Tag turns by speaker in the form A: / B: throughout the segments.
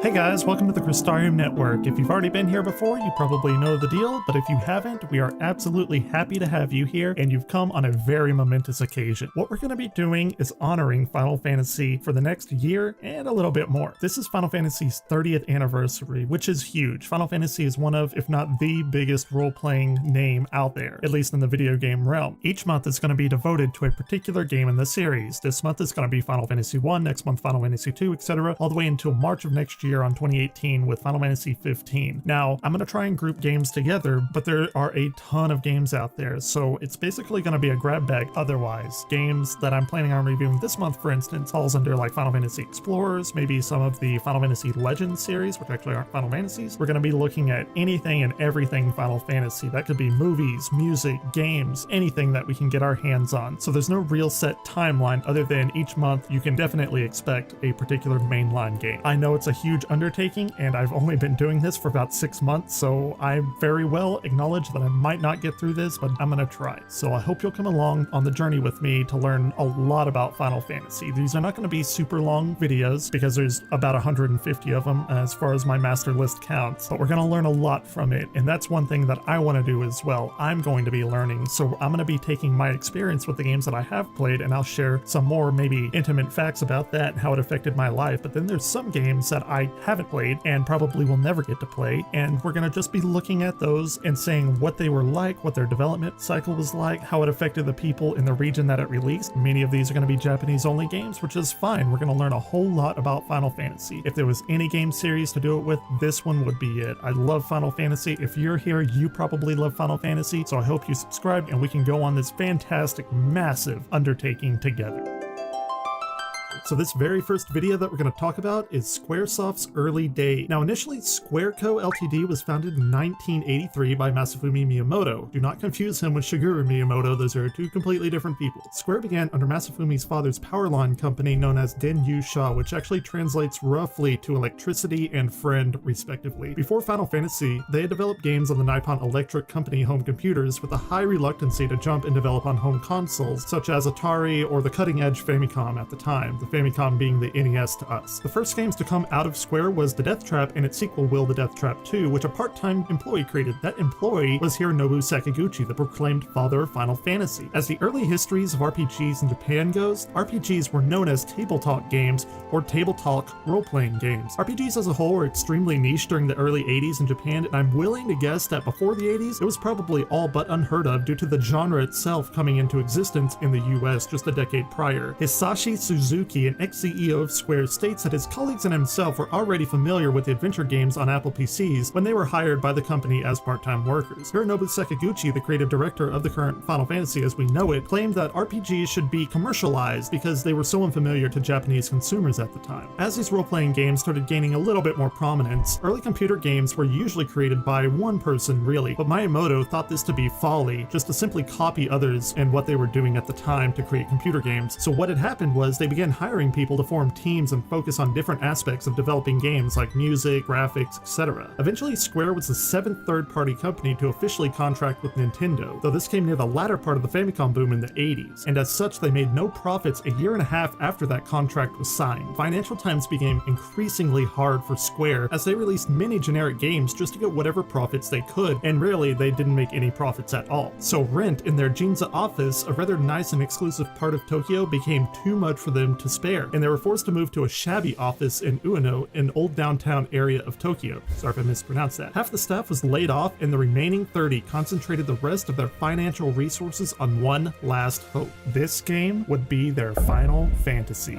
A: Hey guys, welcome to the Crystarium Network. If you've already been here before, you probably know the deal, but if you haven't, we are absolutely happy to have you here, and you've come on a very momentous occasion. What we're going to be doing is honoring Final Fantasy for the next year and a little bit more. This is Final Fantasy's 30th anniversary, which is huge. Final Fantasy is one of, if not the biggest role-playing name out there, at least in the video game realm. Each month is going to be devoted to a particular game in the series. This month is going to be Final Fantasy 1, next month Final Fantasy 2, etc., all the way until March of next year on 2018 with Final Fantasy 15. Now, I'm going to try and group games together, but there are a ton of games out there, so it's basically going to be a grab bag otherwise. Games that I'm planning on reviewing this month, for instance, falls under like Final Fantasy Explorers, maybe some of the Final Fantasy Legends series, which actually aren't Final Fantasies. We're going to be looking at anything and everything Final Fantasy. That could be movies, music, games, anything that we can get our hands on. So there's no real set timeline other than each month you can definitely expect a particular mainline game. I know it's a huge undertaking, and I've only been doing this for about 6 months, so I very well acknowledge that I might not get through this, but I'm gonna try. So I hope you'll come along on the journey with me to learn a lot about Final Fantasy. These are not going to be super long videos because there's about 150 of them as far as my master list counts, but we're going to learn a lot from it, and that's one thing that I want to do as well. I'm going to be learning, so I'm going to be taking my experience with the games that I have played, and I'll share some more maybe intimate facts about that and how it affected my life. But then there's some games that I haven't played and probably will never get to play, and we're going to just be looking at those and saying what they were like, what their development cycle was like, how it affected the people in the region that it released. Many of these are going to be Japanese only games, which is fine. We're going to learn a whole lot about Final Fantasy. If there was any game series to do it with, this one would be it. I love Final Fantasy. If you're here, you probably love Final Fantasy, so I hope you subscribe and we can go on this fantastic, massive undertaking together. So this very first video that we're going to talk about is Squaresoft's early day. Now initially, Squareco Ltd was founded in 1983 by Masafumi Miyamoto. Do not confuse him with Shigeru Miyamoto, those are two completely different people. Square began under Masafumi's father's power line company known as Denyu Sha, which actually translates roughly to electricity and friend respectively. Before Final Fantasy, they had developed games on the Nippon Electric Company home computers with a high reluctancy to jump and develop on home consoles, such as Atari or the cutting-edge Famicom at the time. The Famicom being the NES to us. The first games to come out of Square was The Death Trap and its sequel Will the Death Trap 2, which a part-time employee created. That employee was Hironobu Sakaguchi, the proclaimed father of Final Fantasy. As the early histories of RPGs in Japan goes, RPGs were known as tabletop games or tabletop role-playing games. RPGs as a whole were extremely niche during the early 80s in Japan, and I'm willing to guess that before the 80s, it was probably all but unheard of due to the genre itself coming into existence in the US just a decade prior. Hisashi Suzuki, an ex-CEO of Square, states that his colleagues and himself were already familiar with the adventure games on Apple PCs when they were hired by the company as part-time workers. Hironobu Sakaguchi, the creative director of the current Final Fantasy as we know it, claimed that RPGs should be commercialized because they were so unfamiliar to Japanese consumers at the time. As these role-playing games started gaining a little bit more prominence, early computer games were usually created by one person really, but Miyamoto thought this to be folly, just to simply copy others and what they were doing at the time to create computer games. So what had happened was they began hiring people to form teams and focus on different aspects of developing games like music, graphics, etc. Eventually, Square was the 7th third-party company to officially contract with Nintendo, though this came near the latter part of the Famicom boom in the 80s, and as such they made no profits a year and a half after that contract was signed. Financial times became increasingly hard for Square as they released many generic games just to get whatever profits they could, and rarely they didn't make any profits at all. So rent in their Ginza office, a rather nice and exclusive part of Tokyo, became too much for them to spare, and they were forced to move to a shabby office in Ueno, an old downtown area of Tokyo. Sorry if I mispronounced that. Half the staff was laid off, and the remaining 30 concentrated the rest of their financial resources on one last hope. This game would be their Final Fantasy.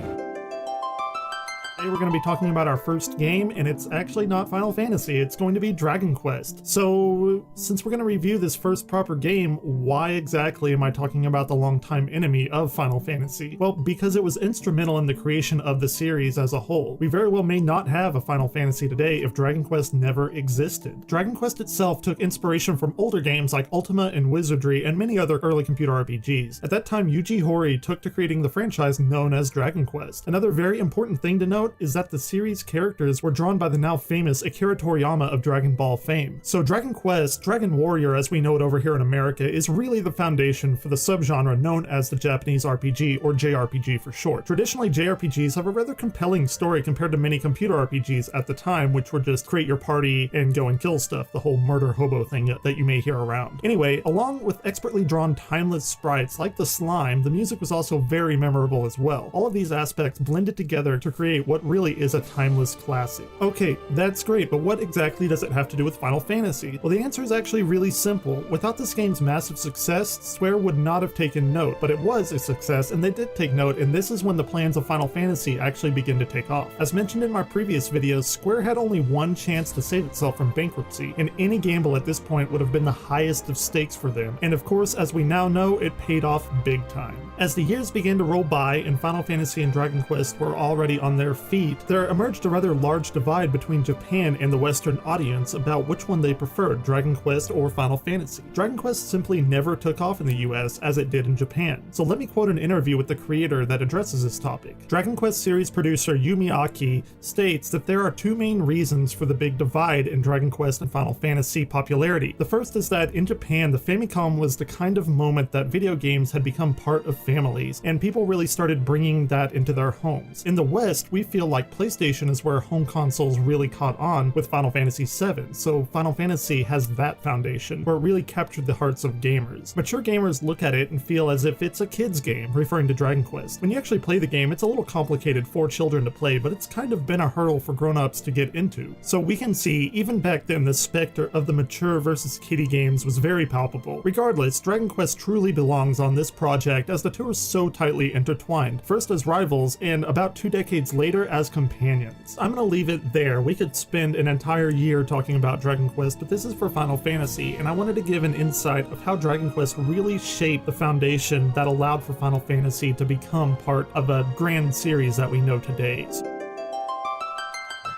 A: Today we're going to be talking about our first game, and it's actually not Final Fantasy, it's going to be Dragon Quest. So, since we're going to review this first proper game, why exactly am I talking about the longtime enemy of Final Fantasy? Well, because it was instrumental in the creation of the series as a whole. We very well may not have a Final Fantasy today if Dragon Quest never existed. Dragon Quest itself took inspiration from older games like Ultima and Wizardry and many other early computer RPGs. At that time, Yuji Horii took to creating the franchise known as Dragon Quest. Another very important thing to note note is that the series characters were drawn by the now famous Akira Toriyama of Dragon Ball fame. So Dragon Quest, Dragon Warrior as we know it over here in America, is really the foundation for the subgenre known as the Japanese RPG, or JRPG for short. Traditionally, JRPGs have a rather compelling story compared to many computer RPGs at the time, which were just create your party and go and kill stuff, the whole murder hobo thing that you may hear around. Anyway, along with expertly drawn timeless sprites like the slime, the music was also very memorable as well. All of these aspects blended together to create what really is a timeless classic. Okay, that's great, but what exactly does it have to do with Final Fantasy? Well, the answer is actually really simple. Without this game's massive success, Square would not have taken note, but it was a success and they did take note, and this is when the plans of Final Fantasy actually begin to take off. As mentioned in my previous videos, Square had only one chance to save itself from bankruptcy, and any gamble at this point would have been the highest of stakes for them, and of course, as we now know, it paid off big time. As the years began to roll by and Final Fantasy and Dragon Quest were already on their feet, there emerged a rather large divide between Japan and the Western audience about which one they preferred, Dragon Quest or Final Fantasy. Dragon Quest simply never took off in the US as it did in Japan. So let me quote an interview with the creator that addresses this topic. Dragon Quest series producer Yumi Aki states that there are two main reasons for the big divide in Dragon Quest and Final Fantasy popularity. The first is that in Japan, the Famicom was the kind of moment that video games had become part of families, and people really started bringing that into their homes. In the West, we feel like PlayStation is where home consoles really caught on with Final Fantasy VII, so Final Fantasy has that foundation, where it really captured the hearts of gamers. Mature gamers look at it and feel as if it's a kid's game, referring to Dragon Quest. When you actually play the game, it's a little complicated for children to play, but it's kind of been a hurdle for grown-ups to get into. So we can see, even back then, the specter of the mature versus kiddie games was very palpable. Regardless, Dragon Quest truly belongs on this project as the two are so tightly intertwined, first as rivals and about 2 decades later as companions. I'm gonna leave it there. We could spend an entire year talking about Dragon Quest, but this is for Final Fantasy, and I wanted to give an insight of how Dragon Quest really shaped the foundation that allowed for Final Fantasy to become part of a grand series that we know today.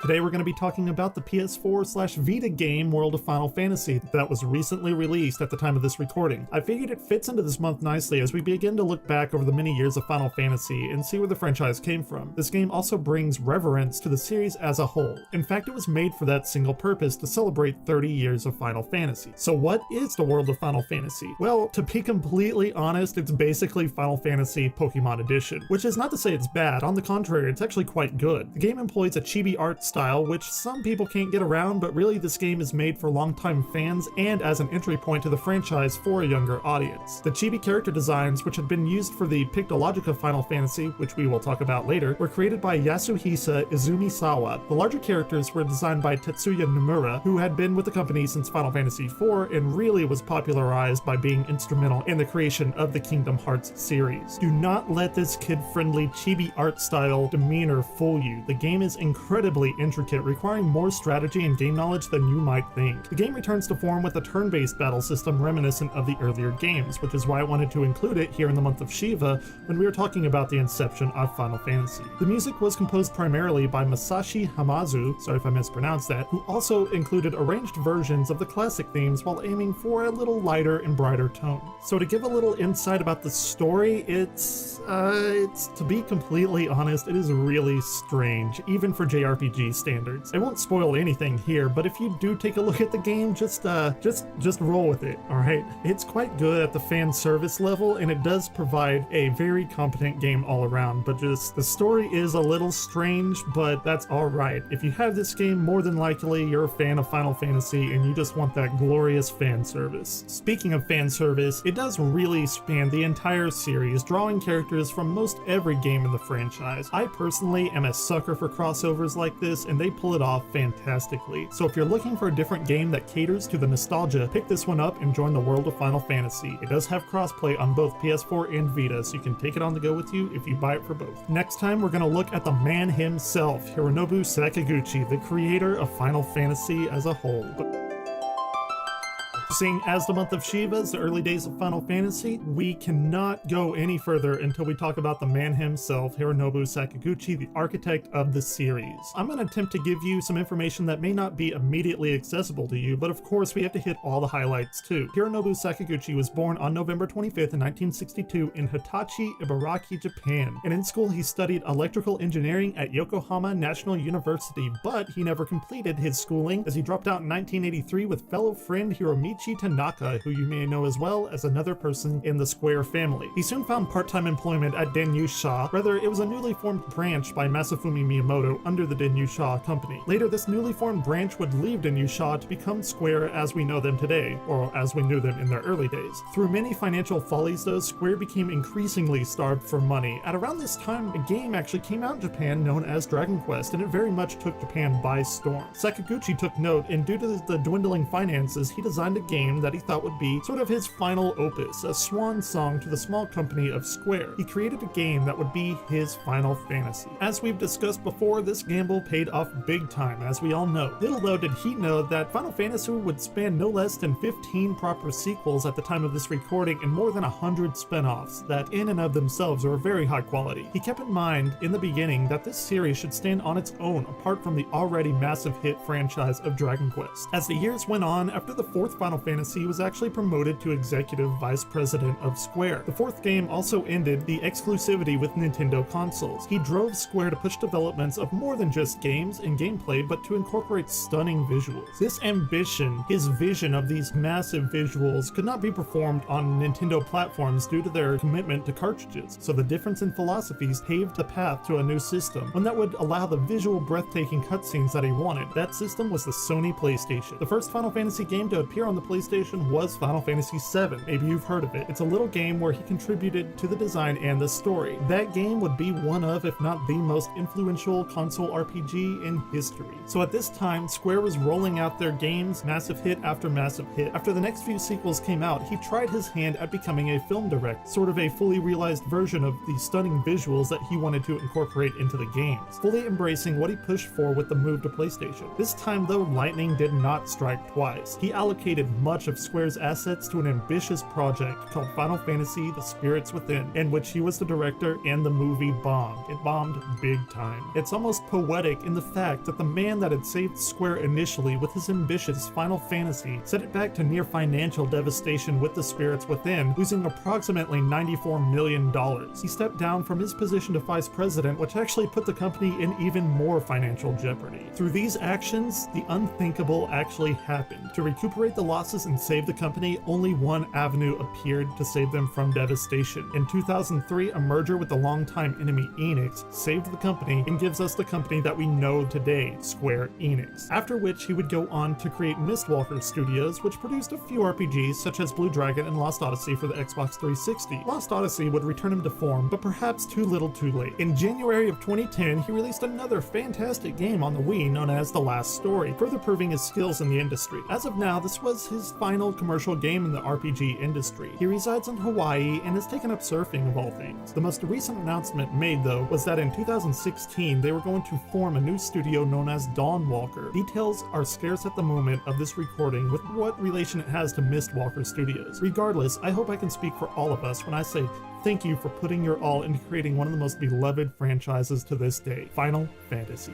A: Today we're going to be talking about the PS4/Vita game World of Final Fantasy that was recently released at the time of this recording. I figured it fits into this month nicely as we begin to look back over the many years of Final Fantasy and see where the franchise came from. This game also brings reverence to the series as a whole. In fact, it was made for that single purpose, to celebrate 30 years of Final Fantasy. So what is the World of Final Fantasy? Well, to be completely honest, it's basically Final Fantasy Pokemon Edition, which is not to say it's bad. On the contrary, it's actually quite good. The game employs a chibi art style, which some people can't get around, but really this game is made for longtime fans and as an entry point to the franchise for a younger audience. The chibi character designs, which had been used for the Pictologica Final Fantasy, which we will talk about later, were created by Yasuhisa Izumisawa. The larger characters were designed by Tetsuya Nomura, who had been with the company since Final Fantasy IV and really was popularized by being instrumental in the creation of the Kingdom Hearts series. Do not let this kid-friendly chibi art style demeanor fool you. The game is incredibly intricate, requiring more strategy and game knowledge than you might think. The game returns to form with a turn-based battle system reminiscent of the earlier games, which is why I wanted to include it here in the month of Shiva when we were talking about the inception of Final Fantasy. The music was composed primarily by Masashi Hamazu, sorry if I mispronounced that, who also included arranged versions of the classic themes while aiming for a little lighter and brighter tone. So to give a little insight about the story, it's to be completely honest, it is really strange, even for JRPG standards. I won't spoil anything here, but if you do take a look at the game, just roll with it, alright? It's quite good at the fan service level, and it does provide a very competent game all around, but just the story is a little strange, but that's alright. If you have this game, more than likely you're a fan of Final Fantasy and you just want that glorious fan service. Speaking of fan service, it does really span the entire series, drawing characters from most every game in the franchise. I personally am a sucker for crossovers like this, and they pull it off fantastically. So if you're looking for a different game that caters to the nostalgia, pick this one up and join the world of Final Fantasy. It does have crossplay on both PS4 and Vita, so you can take it on the go with you if you buy it for both. Next time, we're going to look at the man himself, Hironobu Sakaguchi, the creator of Final Fantasy as a whole. Seeing as the month of Shiva is the early days of Final Fantasy, we cannot go any further until we talk about the man himself, Hironobu Sakaguchi, the architect of the series. I'm going to attempt to give you some information that may not be immediately accessible to you, but of course we have to hit all the highlights too. Hironobu Sakaguchi was born on November 25th in 1962 in Hitachi, Ibaraki, Japan, and in school he studied electrical engineering at Yokohama National University, but he never completed his schooling as he dropped out in 1983 with fellow friend Hiromichi Tanaka, who you may know as well as another person in the Square family. He soon found part-time employment at Denyu-sha. Rather, it was a newly formed branch by Masafumi Miyamoto under the Denyu-sha company. Later, this newly formed branch would leave Denyu-sha to become Square as we know them today, or as we knew them in their early days. Through many financial follies though, Square became increasingly starved for money. At around this time, a game actually came out in Japan known as Dragon Quest, and it very much took Japan by storm. Sakaguchi took note, and due to the dwindling finances, he designed a game that he thought would be sort of his final opus, a swan song to the small company of Square. He created a game that would be his Final Fantasy. As we've discussed before, this gamble paid off big time, as we all know. Little though did he know that Final Fantasy would span no less than 15 proper sequels at the time of this recording and more than 100 spin-offs that in and of themselves are very high quality. He kept in mind in the beginning that this series should stand on its own apart from the already massive hit franchise of Dragon Quest. As the years went on, after the fourth Final Fantasy was actually promoted to Executive Vice President of Square. The fourth game also ended the exclusivity with Nintendo consoles. He drove Square to push developments of more than just games and gameplay, but to incorporate stunning visuals. This ambition, his vision of these massive visuals, could not be performed on Nintendo platforms due to their commitment to cartridges, so the difference in philosophies paved the path to a new system, one that would allow the visual breathtaking cutscenes that he wanted. That system was the Sony PlayStation. The first Final Fantasy game to appear on the PlayStation was Final Fantasy VII. Maybe you've heard of it. It's a little game where he contributed to the design and the story. That game would be one of, if not the most influential console RPG in history. So at this time, Square was rolling out their games, massive hit after massive hit. After the next few sequels came out, he tried his hand at becoming a film director, sort of a fully realized version of the stunning visuals that he wanted to incorporate into the games, fully embracing what he pushed for with the move to PlayStation. This time though, lightning did not strike twice. He allocated much of Square's assets to an ambitious project called Final Fantasy: The Spirits Within, in which he was the director, and the movie bombed. It bombed big time. It's almost poetic in the fact that the man that had saved Square initially with his ambitious Final Fantasy set it back to near financial devastation with The Spirits Within, losing approximately $94 million. He stepped down from his position to vice president, which actually put the company in even more financial jeopardy. Through these actions, the unthinkable actually happened. To recuperate the losses and save the company, only one avenue appeared to save them from devastation. In 2003, a merger with the longtime enemy Enix saved the company and gives us the company that we know today, Square Enix. After which he would go on to create Mistwalker Studios, which produced a few RPGs such as Blue Dragon and Lost Odyssey for the Xbox 360. Lost Odyssey would return him to form, but perhaps too little too late. In January of 2010, he released another fantastic game on the Wii known as The Last Story, further proving his skills in the industry. As of now, this was his final commercial game in the RPG industry. He resides in Hawaii and has taken up surfing of all things. The most recent announcement made though was that in 2016 they were going to form a new studio known as Dawnwalker. Details are scarce at the moment of this recording with what relation it has to Mistwalker Studios. Regardless, I hope I can speak for all of us when I say thank you for putting your all into creating one of the most beloved franchises to this day, Final Fantasy.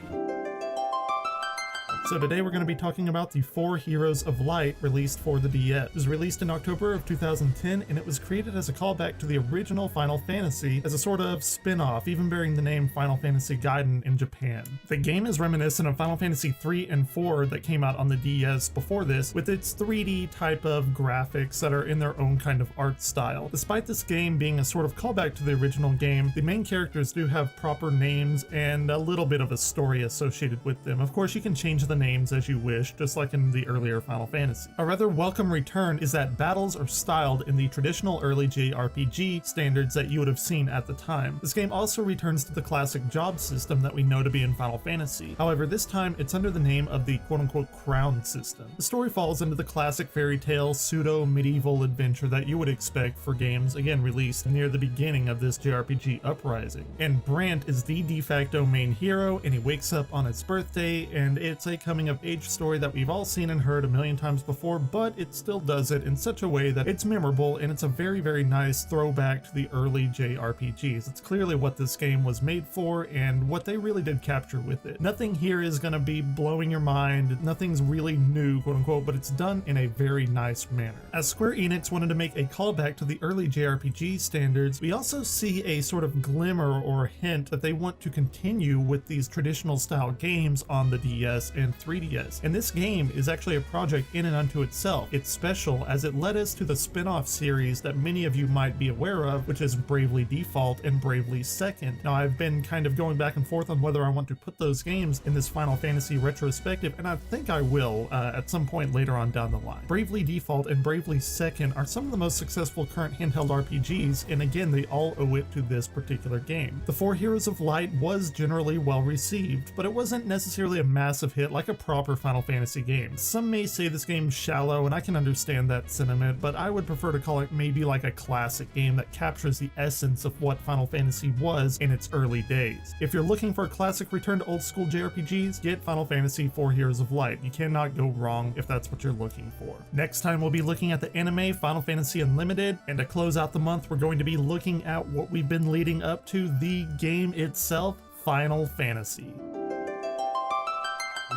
A: So today we're going to be talking about the 4 Heroes of Light released for the DS. It was released in October of 2010, and it was created as a callback to the original Final Fantasy as a sort of spin-off, even bearing the name Final Fantasy Gaiden in Japan. The game is reminiscent of Final Fantasy 3 and 4 that came out on the DS before this, with its 3D type of graphics that are in their own kind of art style. Despite this game being a sort of callback to the original game, the main characters do have proper names and a little bit of a story associated with them. Of course, you can change the names as you wish, just like in the earlier Final Fantasy. A rather welcome return is that battles are styled in the traditional early JRPG standards that you would have seen at the time. This game also returns to the classic job system that we know to be in Final Fantasy. However, this time it's under the name of the quote-unquote crown system. The story falls into the classic fairy tale pseudo-medieval adventure that you would expect for games, again, released near the beginning of this JRPG uprising. And Brant is the de facto main hero, and he wakes up on his birthday, and it's a coming of age story that we've all seen and heard a million times before, but it still does it in such a way that it's memorable, and it's a very, very nice throwback to the early JRPGs. It's clearly what this game was made for and what they really did capture with it. Nothing here is going to be blowing your mind, nothing's really new, quote unquote, but it's done in a very nice manner. As Square Enix wanted to make a callback to the early JRPG standards, we also see a sort of glimmer or hint that they want to continue with these traditional style games on the DS and 3DS. And this game is actually a project in and unto itself. It's special as it led us to the spin-off series that many of you might be aware of, which is Bravely Default and Bravely Second. Now, I've been kind of going back and forth on whether I want to put those games in this Final Fantasy retrospective, and I think I will at some point later on down the line. Bravely Default and Bravely Second are some of the most successful current handheld RPGs, and again, they all owe it to this particular game. The Four Heroes of Light was generally well received, but it wasn't necessarily a massive hit like a proper Final Fantasy game. Some may say this game's shallow, and I can understand that sentiment, but I would prefer to call it maybe like a classic game that captures the essence of what Final Fantasy was in its early days. If you're looking for a classic return to old school JRPGs, get Final Fantasy Four Heroes of Light. You cannot go wrong if that's what you're looking for. Next time we'll be looking at the anime Final Fantasy Unlimited, and to close out the month we're going to be looking at what we've been leading up to, the game itself, Final Fantasy.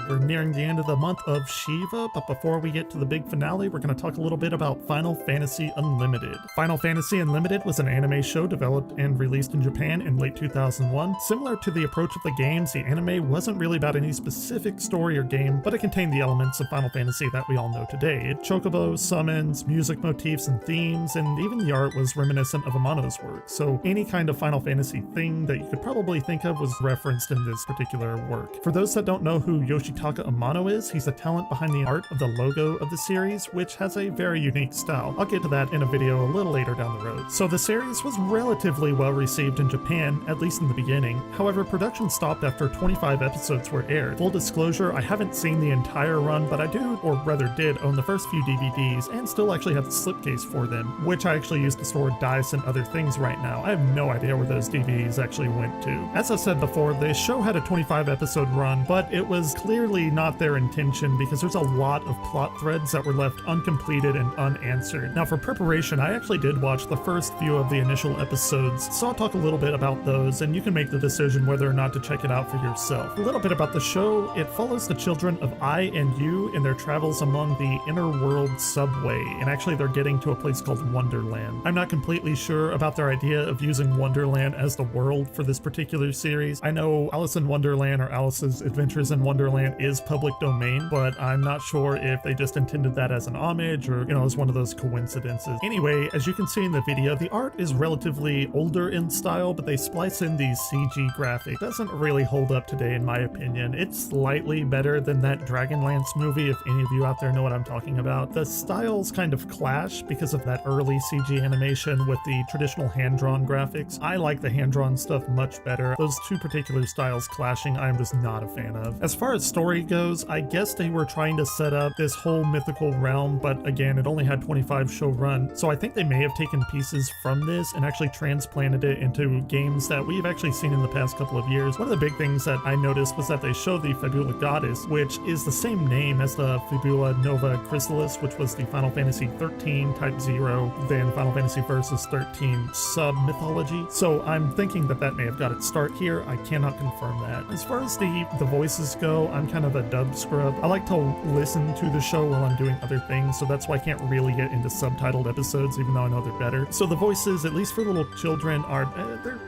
A: We're nearing the end of the month of Shiva, but before we get to the big finale, we're going to talk a little bit about Final Fantasy Unlimited. Final Fantasy Unlimited was an anime show developed and released in Japan in late 2001. Similar to the approach of the games, the anime wasn't really about any specific story or game, but it contained the elements of Final Fantasy that we all know today. Chocobos, summons, music motifs and themes, and even the art was reminiscent of Amano's work. So any kind of Final Fantasy thing that you could probably think of was referenced in this particular work. For those that don't know who Yoshitaka Amano is, he's the talent behind the art of the logo of the series, which has a very unique style. I'll get to that in a video a little later down the road. So the series was relatively well received in Japan, at least in the beginning. However, production stopped after 25 episodes were aired. Full disclosure, I haven't seen the entire run, but I do, or rather did, own the first few DVDs and still actually have the slipcase for them, which I actually use to store dice and other things right now. I have no idea where those DVDs actually went to. As I said before, the show had a 25 episode run, but it was clearly not their intention because there's a lot of plot threads that were left uncompleted and unanswered. Now, for preparation, I actually did watch the first few of the initial episodes, so I'll talk a little bit about those and you can make the decision whether or not to check it out for yourself. A little bit about the show: it follows the children of I and U in their travels among the inner world subway, and actually they're getting to a place called Wonderland. I'm not completely sure about their idea of using Wonderland as the world for this particular series. I know Alice in Wonderland or Alice's Adventures in Wonderland is public domain, but I'm not sure if they just intended that as an homage or, as one of those coincidences. Anyway, as you can see in the video, the art is relatively older in style, but they splice in these CG graphics. Doesn't really hold up today in my opinion. It's slightly better than that Dragonlance movie, if any of you out there know what I'm talking about. The styles kind of clash because of that early CG animation with the traditional hand-drawn graphics. I like the hand-drawn stuff much better. Those two particular styles clashing, I'm just not a fan of. As far as story goes, I guess they were trying to set up this whole mythical realm, but again, it only had 25 show run, so I think they may have taken pieces from this and actually transplanted it into games that we've actually seen in the past couple of years. One of the big things that I noticed was that they showed the Fabula Goddess, which is the same name as the Fabula Nova Chrysalis, which was the Final Fantasy 13 Type 0, then Final Fantasy Versus 13 sub-mythology. So I'm thinking that that may have got its start here. I cannot confirm that. As far as the voices go, I'm kind of a dub scrub. I like to listen to the show while I'm doing other things, so that's why I can't really get into subtitled episodes, even though I know they're better. So the voices, at least for little children, are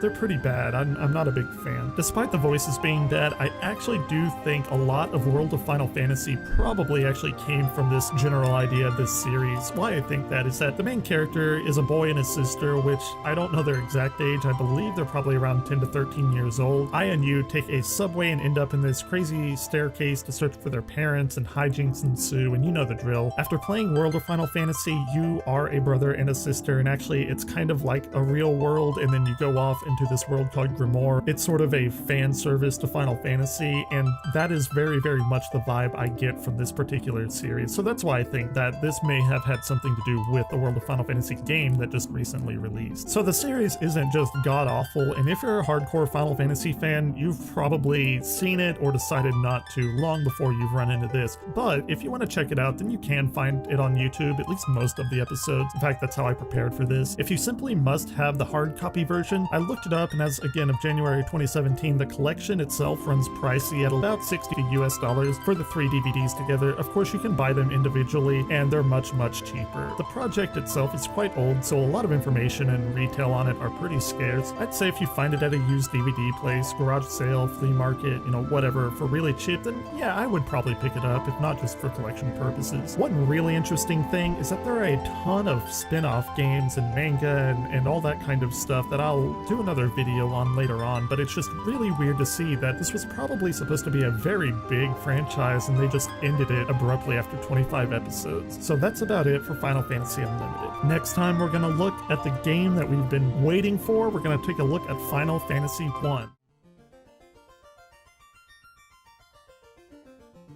A: they're pretty bad. I'm not a big fan. Despite the voices being bad, I actually do think a lot of World of Final Fantasy probably actually came from this general idea of this series. Why I think that is that the main character is a boy and his sister, which I don't know their exact age. I believe they're probably around 10 to 13 years old. I and you take a subway and end up in this crazy staircase to search for their parents, and hijinks ensue, and you know the drill. After playing World of Final Fantasy, you are a brother and a sister, and actually it's kind of like a real world, and then you go off into this world called Grimoire. It's sort of a fan service to Final Fantasy, and that is very, very much the vibe I get from this particular series. So that's why I think that this may have had something to do with the World of Final Fantasy game that just recently released. So the series isn't just god-awful, and if you're a hardcore Final Fantasy fan, you've probably seen it or decided not to into long before you've run into this. But if you want to check it out, then you can find it on YouTube, at least most of the episodes. In fact, that's how I prepared for this. If you simply must have the hard copy version, I looked it up, and as again of January 2017, the collection itself runs pricey at about $60 for the 3 DVDs together. Of course, you can buy them individually, and they're much cheaper. The project itself is quite old, so a lot of information and retail on it are pretty scarce. I'd say if you find it at a used DVD place, garage sale, flea market, whatever, for really cheap, then yeah, I would probably pick it up, if not just for collection purposes. One really interesting thing is that there are a ton of spin-off games and manga and all that kind of stuff that I'll do another video on later on, but it's just really weird to see that this was probably supposed to be a very big franchise and they just ended it abruptly after 25 episodes. So that's about it for Final Fantasy Unlimited. Next time we're going to look at the game that we've been waiting for. We're going to take a look at Final Fantasy 1.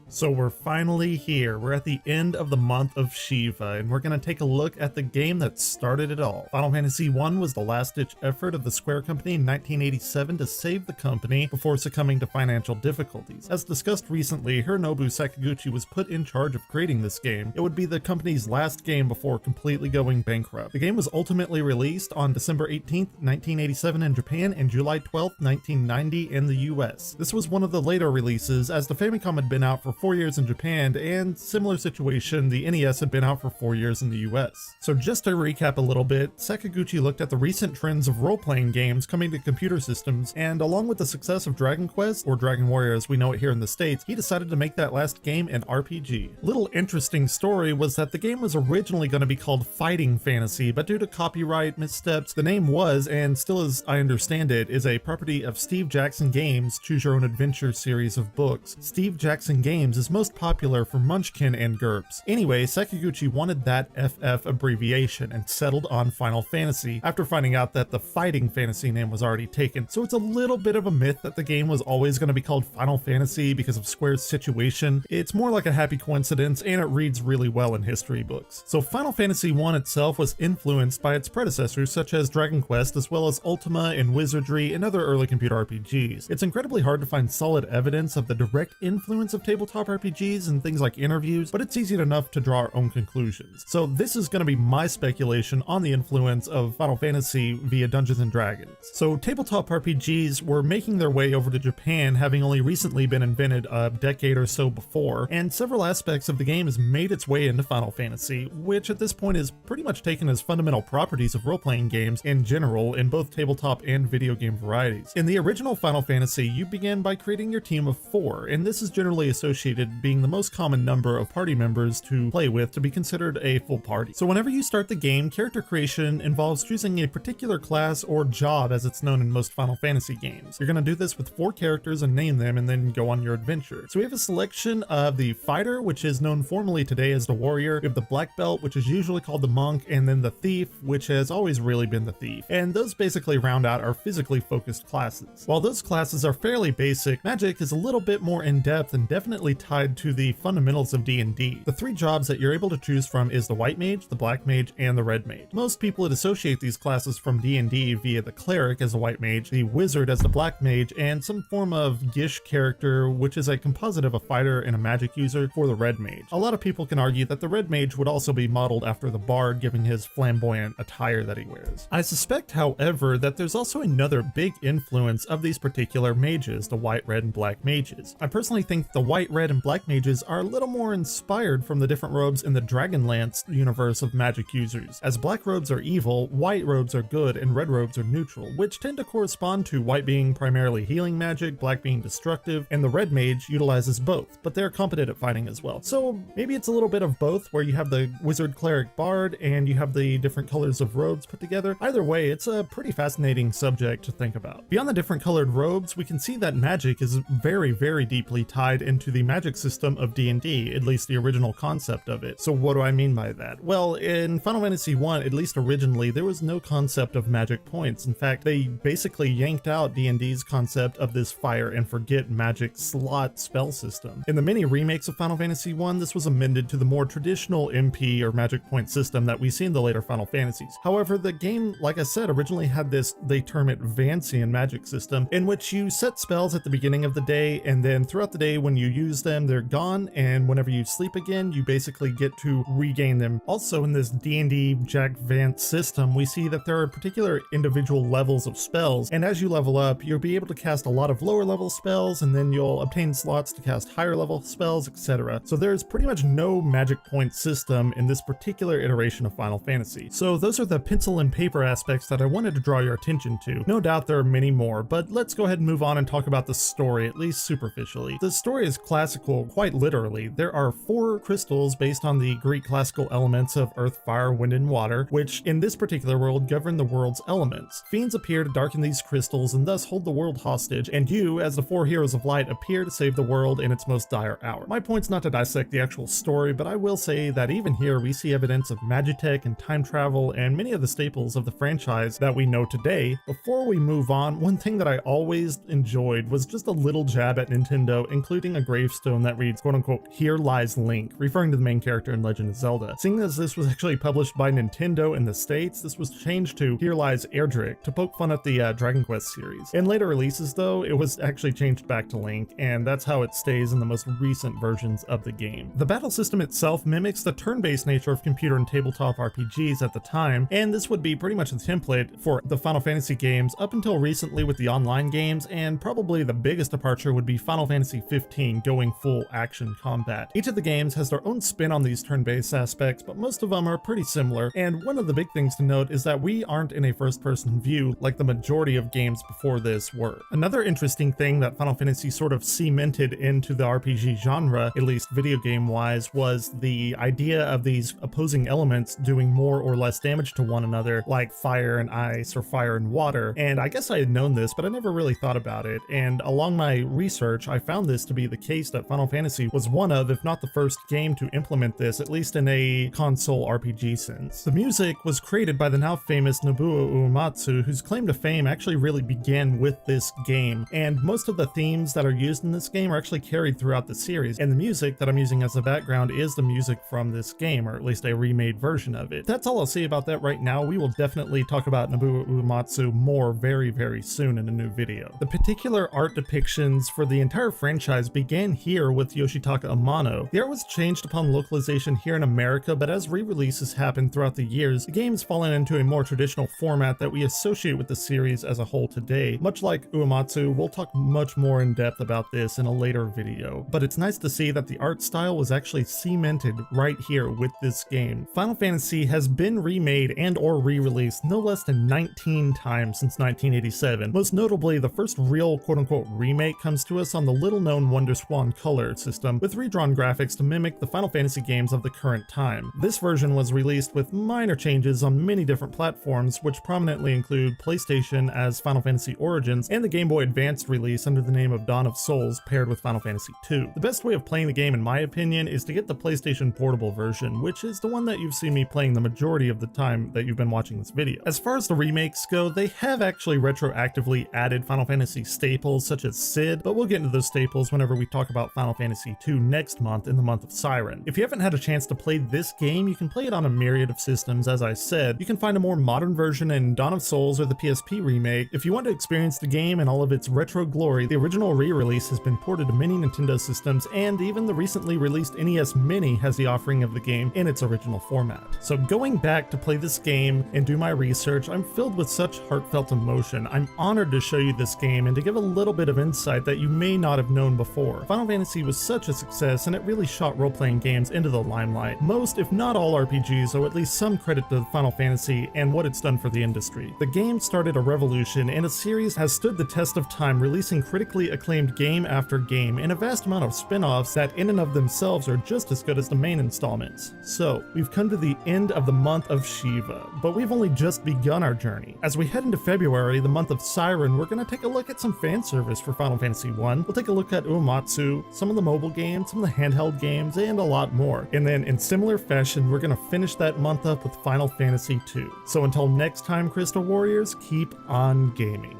A: So we're finally here. We're at the end of the month of Shiva, and we're going to take a look at the game that started it all. Final Fantasy I was the last-ditch effort of the Square Company in 1987 to save the company before succumbing to financial difficulties. As discussed recently, Hironobu Sakaguchi was put in charge of creating this game. It would be the company's last game before completely going bankrupt. The game was ultimately released on December 18th, 1987 in Japan and July 12th, 1990 in the US. This was one of the later releases, as the Famicom had been out for 4 years in Japan, and similar situation, the NES had been out for 4 years in the US. So just to recap a little bit, Sakaguchi looked at the recent trends of role-playing games coming to computer systems, and along with the success of Dragon Quest, or Dragon Warrior as we know it here in the States, he decided to make that last game an RPG. Little interesting story was that the game was originally going to be called Fighting Fantasy, but due to copyright missteps, the name was, and still as I understand it, is a property of Steve Jackson Games' Choose Your Own Adventure series of books. Steve Jackson Games is most popular for Munchkin and GURPS. Anyway, Sakaguchi wanted that FF abbreviation and settled on Final Fantasy after finding out that the Fighting Fantasy name was already taken. So it's a little bit of a myth that the game was always going to be called Final Fantasy because of Square's situation. It's more like a happy coincidence, and it reads really well in history books. So Final Fantasy I itself was influenced by its predecessors such as Dragon Quest, as well as Ultima and Wizardry and other early computer RPGs. It's incredibly hard to find solid evidence of the direct influence of tabletop RPGs and things like interviews, but it's easy enough to draw our own conclusions. So this is going to be my speculation on the influence of Final Fantasy via Dungeons & Dragons. So tabletop RPGs were making their way over to Japan, having only recently been invented a decade or so before, and several aspects of the game has made its way into Final Fantasy, which at this point is pretty much taken as fundamental properties of role-playing games in general in both tabletop and video game varieties. In the original Final Fantasy, you began by creating your team of 4, and this is generally associated being the most common number of party members to play with to be considered a full party. So whenever you start the game, character creation involves choosing a particular class or job as it's known in most Final Fantasy games. You're going to do this with 4 characters and name them and then go on your adventure. So we have a selection of the fighter, which is known formally today as the warrior. We have the black belt, which is usually called the monk, and then the thief, which has always really been the thief. And those basically round out our physically focused classes. While those classes are fairly basic, magic is a little bit more in-depth and definitely tied to the fundamentals of D&D. The 3 jobs that you're able to choose from is the white mage, the black mage, and the red mage. Most people would associate these classes from D&D via the cleric as a white mage, the wizard as the black mage, and some form of Gish character, which is a composite of a fighter and a magic user, for the red mage. A lot of people can argue that the red mage would also be modeled after the bard, given his flamboyant attire that he wears. I suspect, however, that there's also another big influence of these particular mages, the white, red, and black mages. I personally think the white, red, and black mages are a little more inspired from the different robes in the Dragonlance universe of magic users, as black robes are evil, white robes are good, and red robes are neutral, which tend to correspond to white being primarily healing magic, black being destructive, and the red mage utilizes both, but they're competent at fighting as well. So maybe it's a little bit of both, where you have the wizard, cleric, bard, and you have the different colors of robes put together. Either way, it's a pretty fascinating subject to think about. Beyond the different colored robes, we can see that magic is very, very deeply tied into the magic system of D&D, at least the original concept of it. So what do I mean by that? Well, in Final Fantasy 1, at least originally, there was no concept of magic points. In fact, they basically yanked out D&D's concept of this fire and forget magic slot spell system. In the many remakes of Final Fantasy 1, this was amended to the more traditional MP or magic point system that we see in the later Final Fantasies. However, the game, like I said, originally had this, they term it Vancian magic system, in which you set spells at the beginning of the day, and then throughout the day when you use them, they're gone, and whenever you sleep again, you basically get to regain them. Also in this D&D Jack Vance system, we see that there are particular individual levels of spells, and as you level up, you'll be able to cast a lot of lower level spells, and then you'll obtain slots to cast higher level spells, etc. So there's pretty much no magic point system in this particular iteration of Final Fantasy. So those are the pencil and paper aspects that I wanted to draw your attention to. No doubt there are many more, but let's go ahead and move on and talk about the story, at least superficially. The story is classical, quite literally. There are 4 crystals based on the Greek classical elements of earth, fire, wind, and water, which in this particular world govern the world's elements. Fiends appear to darken these crystals and thus hold the world hostage, and you, as the 4 heroes of light, appear to save the world in its most dire hour. My point's not to dissect the actual story, but I will say that even here we see evidence of magitech and time travel and many of the staples of the franchise that we know today. Before we move on, one thing that I always enjoyed was just a little jab at Nintendo, including a gravestone that reads, quote unquote, "Here lies Link," referring to the main character in Legend of Zelda. Seeing as this was actually published by Nintendo in the States, this was changed to "Here lies Erdrick" to poke fun at the Dragon Quest series. In later releases though, it was actually changed back to Link, and that's how it stays in the most recent versions of the game. The battle system itself mimics the turn-based nature of computer and tabletop RPGs at the time, and this would be pretty much the template for the Final Fantasy games up until recently with the online games, and probably the biggest departure would be Final Fantasy 15 going full action combat. Each of the games has their own spin on these turn-based aspects, but most of them are pretty similar, and one of the big things to note is that we aren't in a first-person view like the majority of games before this were. Another interesting thing that Final Fantasy sort of cemented into the RPG genre, at least video game-wise, was the idea of these opposing elements doing more or less damage to one another, like fire and ice or fire and water. And I guess I had known this, but I never really thought about it, and along my research I found this to be the case that Final Fantasy was one of, if not the first game to implement this, at least in a console RPG sense. The music was created by the now famous Nobuo Uematsu, whose claim to fame actually really began with this game, and most of the themes that are used in this game are actually carried throughout the series, and the music that I'm using as a background is the music from this game, or at least a remade version of it. That's all I'll say about that right now. We will definitely talk about Nobuo Uematsu more very soon in a new video. The particular art depictions for the entire franchise began here with Yoshitaka Amano. The art was changed upon localization here in America, but as re-releases happened throughout the years, the game's fallen into a more traditional format that we associate with the series as a whole today. Much like Uematsu, we'll talk much more in depth about this in a later video, but it's nice to see that the art style was actually cemented right here with this game. Final Fantasy has been remade and or re-released no less than 19 times since 1987. Most notably, the first real quote-unquote remake comes to us on the little-known WonderSwan Color system, with redrawn graphics to mimic the Final Fantasy games of the current time. This version was released with minor changes on many different platforms, which prominently include PlayStation as Final Fantasy Origins and the Game Boy Advance release under the name of Dawn of Souls paired with Final Fantasy II. The best way of playing the game, in my opinion, is to get the PlayStation Portable version, which is the one that you've seen me playing the majority of the time that you've been watching this video. As far as the remakes go, they have actually retroactively added Final Fantasy staples such as Cid, but we'll get into those staples whenever we talk about Final Fantasy II next month in the month of Siren. If you haven't had a chance to play this game, you can play it on a myriad of systems. As I said, you can find a more modern version in Dawn of Souls or the PSP remake. If you want to experience the game in all of its retro glory, the original re-release has been ported to many Nintendo systems, and even the recently released NES Mini has the offering of the game in its original format. So going back to play this game and do my research, I'm filled with such heartfelt emotion. I'm honored to show you this game and to give a little bit of insight that you may not have known before. Final Fantasy was such a success, and it really shot role-playing games into the limelight. Most, if not all RPGs, owe at least some credit to Final Fantasy and what it's done for the industry. The game started a revolution, and a series has stood the test of time, releasing critically acclaimed game after game, and a vast amount of spin-offs that in and of themselves are just as good as the main installments. So, we've come to the end of the month of Shiva, but we've only just begun our journey. As we head into February, the month of Siren, we're going to take a look at some fan service for Final Fantasy I. We'll take a look at Uematsu, some of the mobile games, some of the handheld games, and a lot more. And then in similar fashion, we're gonna finish that month up with Final Fantasy II. So until next time, Crystal Warriors, keep on gaming.